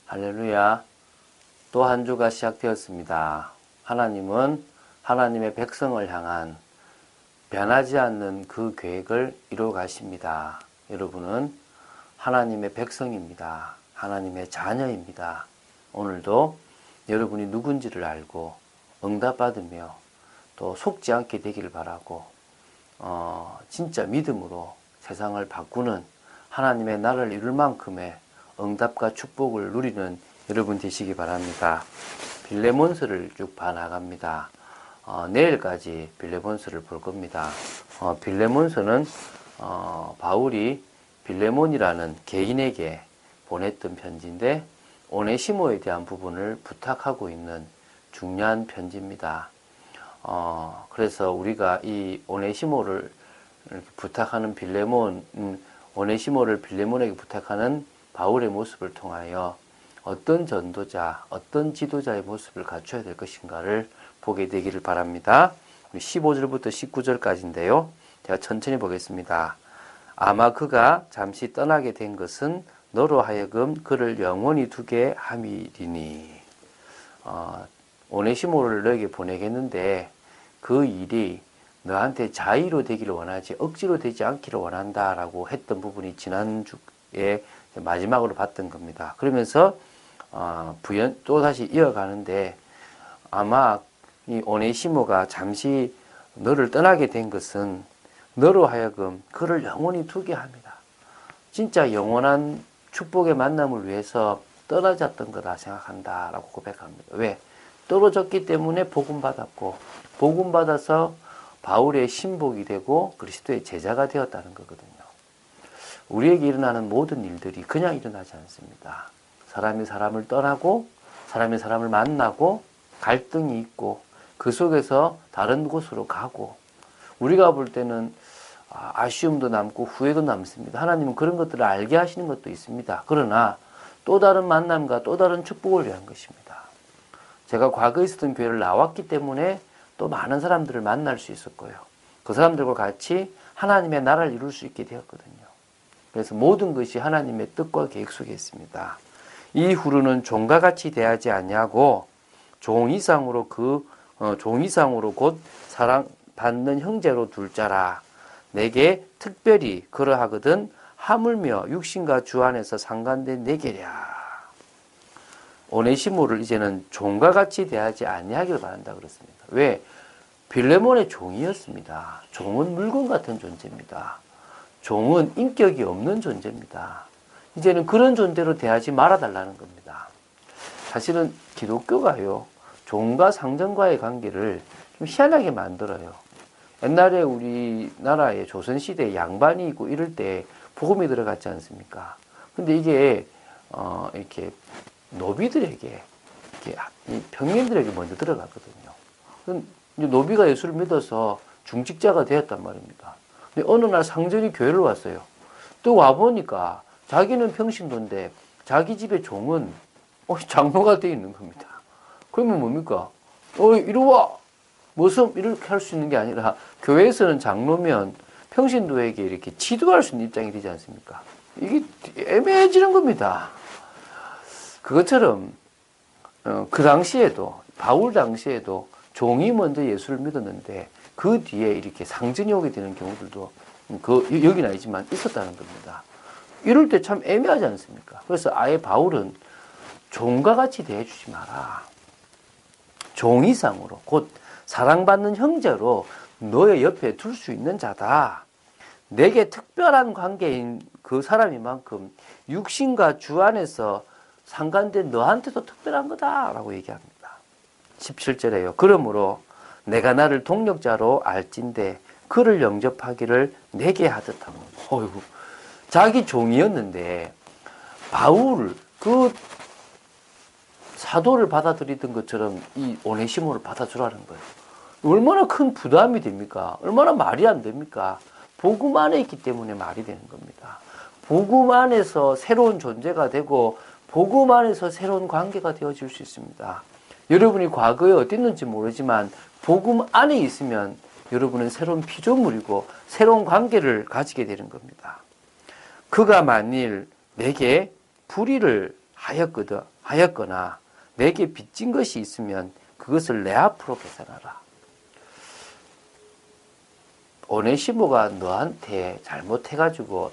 할렐루야. 또 한 주가 시작되었습니다. 하나님은 하나님의 백성을 향한 변하지 않는 그 계획을 이루어 가십니다. 여러분은 하나님의 백성입니다. 하나님의 자녀입니다. 오늘도 여러분이 누군지를 알고 응답받으며 또 속지 않게 되기를 바라고 진짜 믿음으로 세상을 바꾸는 하나님의 나라를 이룰 만큼의 응답과 축복을 누리는 여러분 되시기 바랍니다. 빌레몬서를 쭉 봐나갑니다. 내일까지 빌레몬서를 볼 겁니다. 빌레몬서는 바울이 빌레몬이라는 개인에게 보냈던 편지인데 오네시모에 대한 부분을 부탁하고 있는 중요한 편지입니다. 그래서 우리가 이 오네시모를 이렇게 부탁하는 오네시모를 빌레몬에게 부탁하는 바울의 모습을 통하여 어떤 전도자, 어떤 지도자의 모습을 갖춰야 될 것인가를 보게 되기를 바랍니다. 15절부터 19절까지인데요. 제가 천천히 보겠습니다. 아마 그가 잠시 떠나게 된 것은 너로 하여금 그를 영원히 두게 함이리니. 오네시모를 너에게 보내겠는데 그 일이 너한테 자의로 되기를 원하지 억지로 되지 않기를 원한다라고 했던 부분이 지난주에 마지막으로 봤던 겁니다. 그러면서 또 다시 이어가는데 아마 이 오네시모가 잠시 너를 떠나게 된 것은 너로 하여금 그를 영원히 두게 합니다. 진짜 영원한 축복의 만남을 위해서 떨어졌던 거다 생각한다라고 고백합니다. 왜? 떨어졌기 때문에 복음받았고 복음받아서 바울의 신복이 되고 그리스도의 제자가 되었다는 거거든요. 우리에게 일어나는 모든 일들이 그냥 일어나지 않습니다. 사람이 사람을 떠나고 사람이 사람을 만나고 갈등이 있고 그 속에서 다른 곳으로 가고 우리가 볼 때는 아쉬움도 남고 후회도 남습니다. 하나님은 그런 것들을 알게 하시는 것도 있습니다. 그러나 또 다른 만남과 또 다른 축복을 위한 것입니다. 제가 과거에 있었던 교회를 나왔기 때문에 또 많은 사람들을 만날 수 있었고요. 그 사람들과 같이 하나님의 나라를 이룰 수 있게 되었거든요. 그래서 모든 것이 하나님의 뜻과 계획 속에 있습니다. 이후로는 종과 같이 대하지 아니하고 종 이상으로 곧 사랑받는 형제로 둘 자라. 내게 특별히 그러하거든 하물며 육신과 주 안에서 상관된 내게랴. 오네시모를 이제는 종과 같이 대하지 아니하기를 바란다 그렇습니다. 왜? 빌레몬의 종이었습니다. 종은 물건 같은 존재입니다. 종은 인격이 없는 존재입니다. 이제는 그런 존재로 대하지 말아달라는 겁니다. 사실은 기독교가요, 종과 상전과의 관계를 좀 희한하게 만들어요. 옛날에 우리나라에 조선시대에 양반이 있고 이럴 때 복음이 들어갔지 않습니까? 근데 이게, 이렇게 노비들에게, 이 평민들에게 먼저 들어갔거든요. 이제 노비가 예수를 믿어서 중직자가 되었단 말입니다. 근데 어느 날 상전이 교회를 왔어요. 또 와보니까 자기는 평신도인데 자기 집의 종은 장로가 되어 있는 겁니다. 그러면 뭡니까? 이리 와! 이렇게 할 수 있는 게 아니라 교회에서는 장로면 평신도에게 이렇게 지도할 수 있는 입장이 되지 않습니까? 이게 애매해지는 겁니다. 그것처럼 그 당시에도 바울 당시에도 종이 먼저 예수를 믿었는데 그 뒤에 이렇게 상전이 오게 되는 경우들도 여기는 아니지만 있었다는 겁니다. 이럴 때 참 애매하지 않습니까? 그래서 아예 바울은 종과 같이 대해주지 마라. 종 이상으로 곧 사랑받는 형제로 너의 옆에 둘 수 있는 자다. 내게 특별한 관계인 그 사람이만큼 육신과 주 안에서 상관된 너한테도 특별한 거다라고 얘기합니다. 17절에요. 그러므로 내가 나를 동력자로 알진대 그를 영접하기를 내게 하듯 하고. 어이구, 자기 종이었는데 바울 그 사도를 받아들이던 것처럼 이 오네시모를 받아주라는 거예요. 얼마나 큰 부담이 됩니까? 얼마나 말이 안 됩니까? 복음 안에 있기 때문에 말이 되는 겁니다. 복음 안에서 새로운 존재가 되고 복음 안에서 새로운 관계가 되어질 수 있습니다. 여러분이 과거에 어땠는지 모르지만 복음 안에 있으면 여러분은 새로운 피조물이고 새로운 관계를 가지게 되는 겁니다. 그가 만일 내게 불의를 하였거든 하였거나 내게 빚진 것이 있으면 그것을 내 앞으로 계산하라. 오네시모가 너한테 잘못해가지고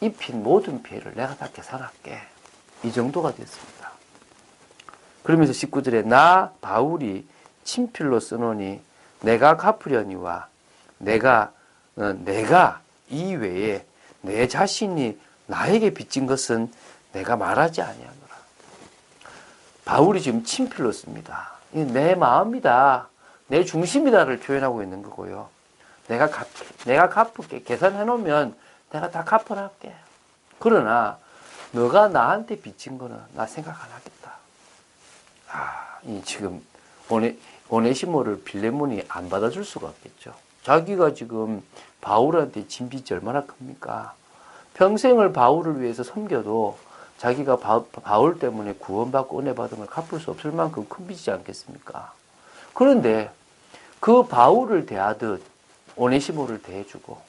입힌 모든 피해를 내가 다 계산할게. 이 정도가 됐습니다. 그러면서 19절에 나 바울이 친필로 쓰노니 내가 갚으려니와 내가 이외에 내 자신이 나에게 빚진 것은 내가 말하지 아니하노라. 바울이 지금 친필로 씁니다. 내 마음이다, 내 중심이다를 표현하고 있는 거고요. 내가 갚을게. 계산해 놓으면 내가 다 갚아놨게. 그러나 너가 나한테 빚진 거는 나 생각 안 하겠다. 이 지금 오네시모를 빌레몬이 안 받아줄 수가 없겠죠. 자기가 지금 바울한테 진 빚이 얼마나 큽니까? 평생을 바울을 위해서 섬겨도 자기가 바울 때문에 구원받고 은혜 받은 걸 갚을 수 없을 만큼 큰 빚이지 않겠습니까? 그런데 그 바울을 대하듯 오네시모를 대해주고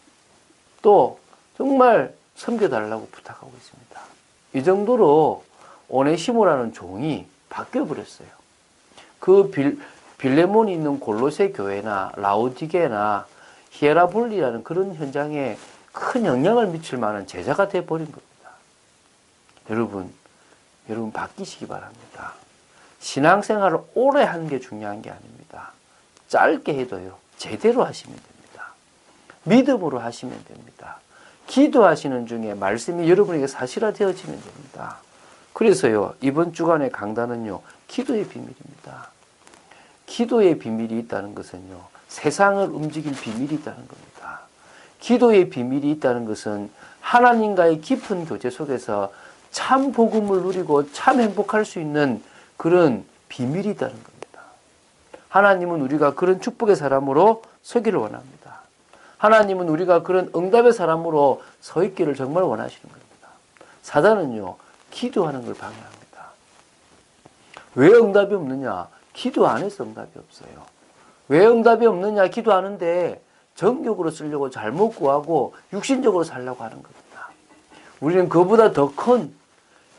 또 정말 섬겨달라고 부탁하고 있습니다. 이 정도로 오네시모라는 종이 바뀌어버렸어요. 그 빌레몬이 있는 골로새 교회나 라오디게나 히에라볼리라는 그런 현장에 큰 영향을 미칠 만한 제자가 되어버린 겁니다. 여러분 바뀌시기 바랍니다. 신앙생활을 오래 하는 게 중요한 게 아닙니다. 짧게 해도요, 제대로 하시면 됩니다. 믿음으로 하시면 됩니다. 기도하시는 중에 말씀이 여러분에게 사실화되어지면 됩니다. 그래서요, 이번 주간의 강단은요, 기도의 비밀입니다. 기도의 비밀이 있다는 것은요, 세상을 움직일 비밀이 있다는 겁니다. 기도의 비밀이 있다는 것은 하나님과의 깊은 교제 속에서 참 복음을 누리고 참 행복할 수 있는 그런 비밀이 있다는 겁니다. 하나님은 우리가 그런 축복의 사람으로 서기를 원합니다. 하나님은 우리가 그런 응답의 사람으로 서 있기를 정말 원하시는 겁니다. 사단은요, 기도하는 걸 방해합니다. 왜 응답이 없느냐? 기도 안 해서 응답이 없어요. 왜 응답이 없느냐? 기도하는데 정욕으로 쓰려고 잘못 구하고 육신적으로 살려고 하는 겁니다. 우리는 그보다 더 큰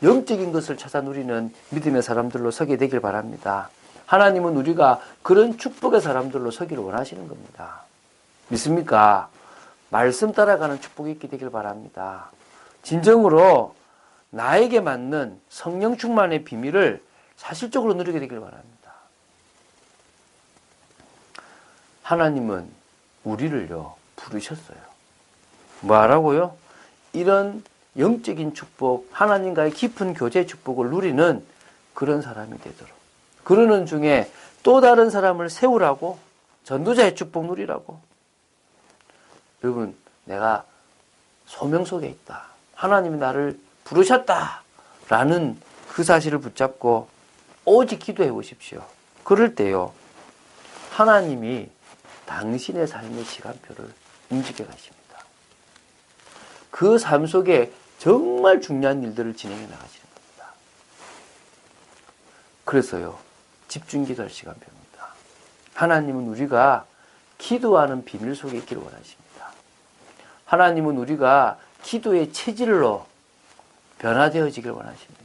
영적인 것을 찾아 누리는 믿음의 사람들로 서게 되길 바랍니다. 하나님은 우리가 그런 축복의 사람들로 서기를 원하시는 겁니다. 믿습니까? 말씀 따라가는 축복이 있게 되길 바랍니다. 진정으로 나에게 맞는 성령 충만의 비밀을 사실적으로 누리게 되길 바랍니다. 하나님은 우리를요, 부르셨어요. 뭐하라고요? 이런 영적인 축복, 하나님과의 깊은 교제 축복을 누리는 그런 사람이 되도록, 그러는 중에 또 다른 사람을 세우라고, 전도자의 축복 누리라고. 여러분, 내가 소명 속에 있다, 하나님이 나를 부르셨다 라는 그 사실을 붙잡고 오직 기도해 보십시오. 그럴 때요, 하나님이 당신의 삶의 시간표를 움직여 가십니다. 그 삶 속에 정말 중요한 일들을 진행해 나가시는 겁니다. 그래서요, 집중 기도할 시간표입니다. 하나님은 우리가 기도하는 비밀 속에 있기를 원하십니다. 하나님은 우리가 기도의 체질로 변화되어지길 원하십니다.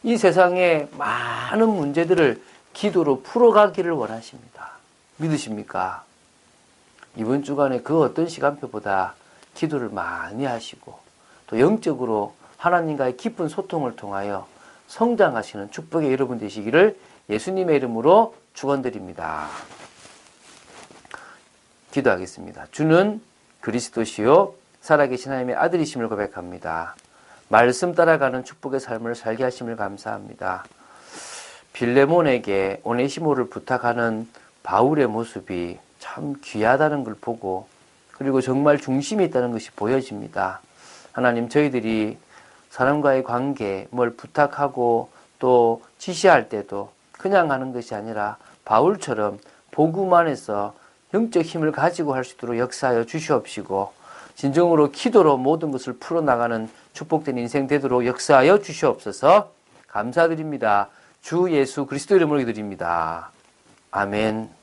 이 세상의 많은 문제들을 기도로 풀어가기를 원하십니다. 믿으십니까? 이번 주간에 그 어떤 시간표보다 기도를 많이 하시고 또 영적으로 하나님과의 깊은 소통을 통하여 성장하시는 축복의 여러분 되시기를 예수님의 이름으로 축원드립니다. 기도하겠습니다. 주는 그리스도시요 살아계신 하나님의 아들이심을 고백합니다. 말씀 따라가는 축복의 삶을 살게 하심을 감사합니다. 빌레몬에게 오네시모를 부탁하는 바울의 모습이 참 귀하다는 걸 보고, 그리고 정말 중심이 있다는 것이 보여집니다. 하나님, 저희들이 사람과의 관계, 뭘 부탁하고 또 지시할 때도 그냥 하는 것이 아니라 바울처럼 복음 안에서 영적 힘을 가지고 할 수 있도록 역사하여 주시옵시고, 진정으로 기도로 모든 것을 풀어나가는 축복된 인생 되도록 역사하여 주시옵소서. 감사드립니다. 주 예수 그리스도 이름으로 기도드립니다. 아멘.